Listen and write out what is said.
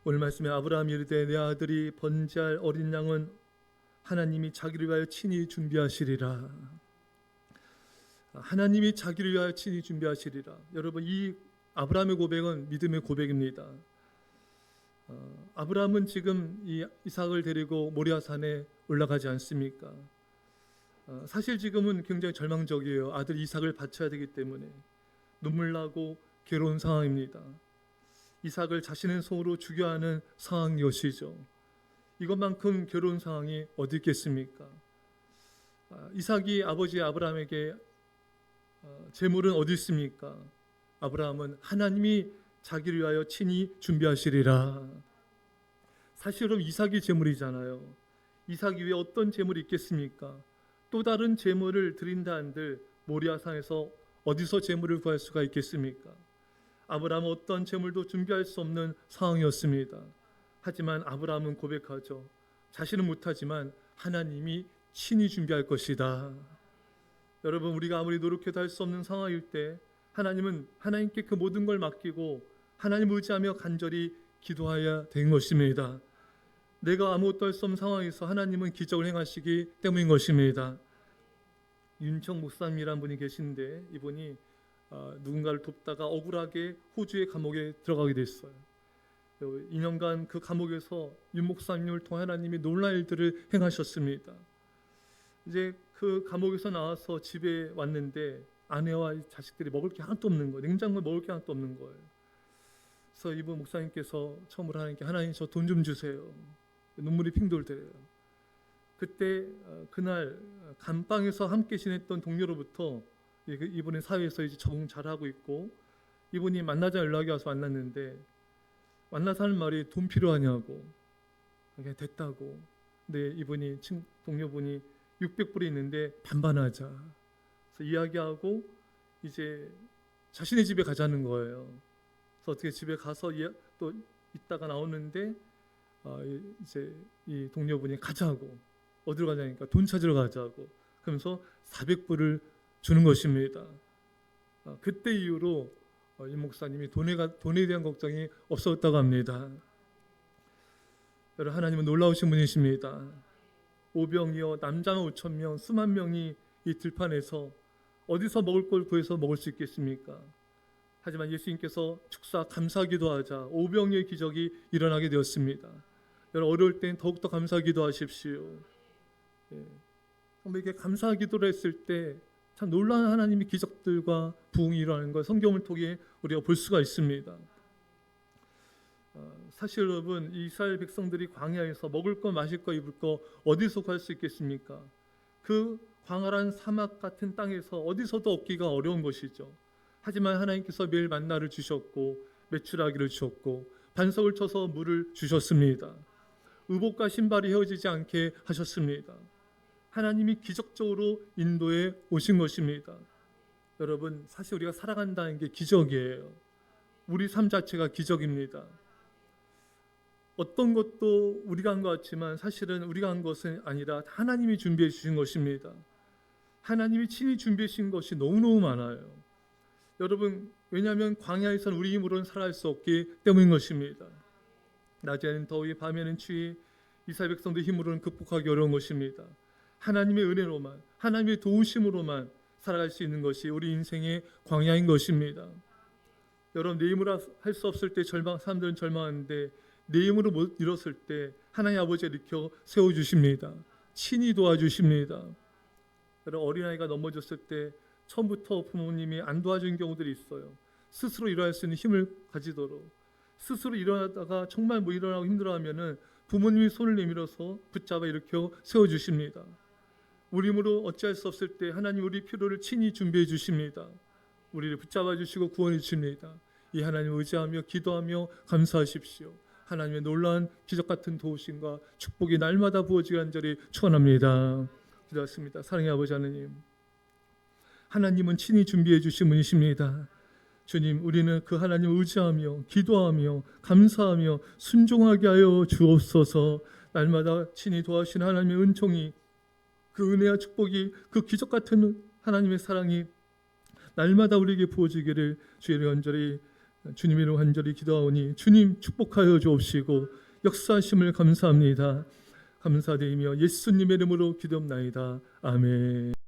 오늘 말씀에 아브라함이 이르되 내 아들이 번제할 어린 양은 하나님이 자기를 위하여 친히 준비하시리라. 하나님이 자기를 위하여 친히 준비하시리라. 여러분, 이 아브라함의 고백은 믿음의 고백입니다. 아브라함은 지금 이 이삭을 데리고 모리아산에 올라가지 않습니까? 사실 지금은 굉장히 절망적이에요. 아들 이삭을 바쳐야 되기 때문에 눈물 나고 괴로운 상황입니다. 이삭을 자신의 손으로 죽여야 하는 상황이었죠. 이것만큼 괴로운 상황이 어디 있겠습니까? 이삭이 아버지 아브라함에게 재물은 어디 있습니까? 아브라함은 하나님이 자기를 위하여 친히 준비하시리라. 사실은 이삭이 재물이잖아요. 이삭이 위에 어떤 재물이 있겠습니까? 또 다른 재물을 드린다 한들 모리아산에서 어디서 재물을 구할 수가 있겠습니까? 아브라함은 어떤 재물도 준비할 수 없는 상황이었습니다. 하지만 아브라함은 고백하죠. 자신은 못하지만 하나님이 친히 준비할 것이다. 여러분, 우리가 아무리 노력해도 할 수 없는 상황일 때 하나님은 하나님께 그 모든 걸 맡기고 하나님 의지하며 간절히 기도해야 되는 것입니다. 내가 아무것도 할 수 없는 상황에서 하나님은 기적을 행하시기 때문인 것입니다. 윤청 목사님이라는 분이 계신데 이분이 누군가를 돕다가 억울하게 호주의 감옥에 들어가게 됐어요. 2년간 그 감옥에서 윤 목사님을 통해 하나님이 놀라운 일들을 행하셨습니다. 이제 그 감옥에서 나와서 집에 왔는데 아내와 자식들이 먹을 게 하나도 없는 거예요. 냉장고에 먹을 게 하나도 없는 거예요. 그래서 이분 목사님께서 처음으로 하나님께 하나님 저 돈 좀 주세요. 눈물이 핑 돌더래요. 그때 그날 감방에서 함께 지냈던 동료로부터 이분의 사회에서 이제 적응 잘하고 있고 이분이 만나자 연락이 와서 만났는데 만나서 하는 말이 돈 필요하냐고. 그냥 됐다고. 근데 이분이 동료분이 600불이 있는데 반반하자. 그래서 이야기하고 이제 자신의 집에 가자는 거예요. 그래서 어떻게 집에 가서 또 있다가 나오는데 이제 이 동료분이 가자고. 어디로 가자니까 돈 찾으러 가자고. 그러면서 400불을 주는 것입니다. 그때 이후로 이 목사님이 돈에 대한 걱정이 없었다고 합니다. 여러분, 하나님은 놀라우신 분이십니다. 오병이어 남자만 5,000명 수만 명이 이 들판에서 어디서 먹을 걸 구해서 먹을 수 있겠습니까? 하지만 예수님께서 축사 감사기도 하자 오병이어의 기적이 일어나게 되었습니다. 여러분, 어려울 땐 더욱더 감사기도 하십시오. 정말 이렇게 감사기도를 했을 때 참 놀라운 하나님의 기적들과 부흥이 일어나는 걸 성경을 통해 우리가 볼 수가 있습니다. 사실 여러분, 이스라엘 백성들이 광야에서 먹을 거 마실 거 입을 거 어디서 구할 수 있겠습니까? 그 광활한 사막 같은 땅에서 어디서도 얻기가 어려운 것이죠. 하지만 하나님께서 매일 만나를 주셨고 메추라기를 주셨고 반석을 쳐서 물을 주셨습니다. 의복과 신발이 헤어지지 않게 하셨습니다. 하나님이 기적적으로 인도에 오신 것입니다. 여러분, 사실 우리가 살아간다는 게 기적이에요. 우리 삶 자체가 기적입니다. 어떤 것도 우리가 한 것 같지만 사실은 우리가 한 것은 아니라 하나님이 준비해 주신 것입니다. 하나님이 친히 준비해 주신 것이 너무너무 많아요. 여러분, 왜냐하면 광야에서는 우리 힘으로는 살아갈 수 없기 때문인 것입니다. 낮에는 더위, 밤에는 추위, 이스라엘 백성들 힘으로는 극복하기 어려운 것입니다. 하나님의 은혜로만, 하나님의 도우심으로만 살아갈 수 있는 것이 우리 인생의 광야인 것입니다. 여러분, 내 힘으로 할 수 없을 때 사람들은 절망하는데 내 힘으로 못 이뤘을 때 하나님 아버지가 일으켜 세워주십니다. 친히 도와주십니다. 여러분, 어린아이가 넘어졌을 때 처음부터 부모님이 안 도와준 경우들이 있어요. 스스로 일어날 수 있는 힘을 가지도록. 스스로 일어나다가 정말 일어나고 힘들어하면은 부모님이 손을 내밀어서 붙잡아 일으켜 세워주십니다. 우리 힘으로 어찌할 수 없을 때 하나님 우리 필요를 친히 준비해 주십니다. 우리를 붙잡아 주시고 구원해 주십니다. 이 하나님을 의지하며 기도하며 감사하십시오. 하나님의 놀라운 기적 같은 도우심과 축복이 날마다 부어지기 간절히 축원합니다. 기도하십니다. 사랑의 아버지 하나님, 하나님은 친히 준비해 주신 분이십니다. 주님, 우리는 그 하나님을 의지하며 기도하며 감사하며 순종하게 하여 주옵소서. 날마다 친히 도와주시는 하나님의 은총이, 그 은혜와 축복이, 그 기적 같은 하나님의 사랑이 날마다 우리에게 부어지기를 주의 간절히 주님 이름 간절히 기도하오니 주님 축복하여 주옵시고 역사하심을 감사합니다. 감사드리며 예수님의 이름으로 기도합나이다. 아멘.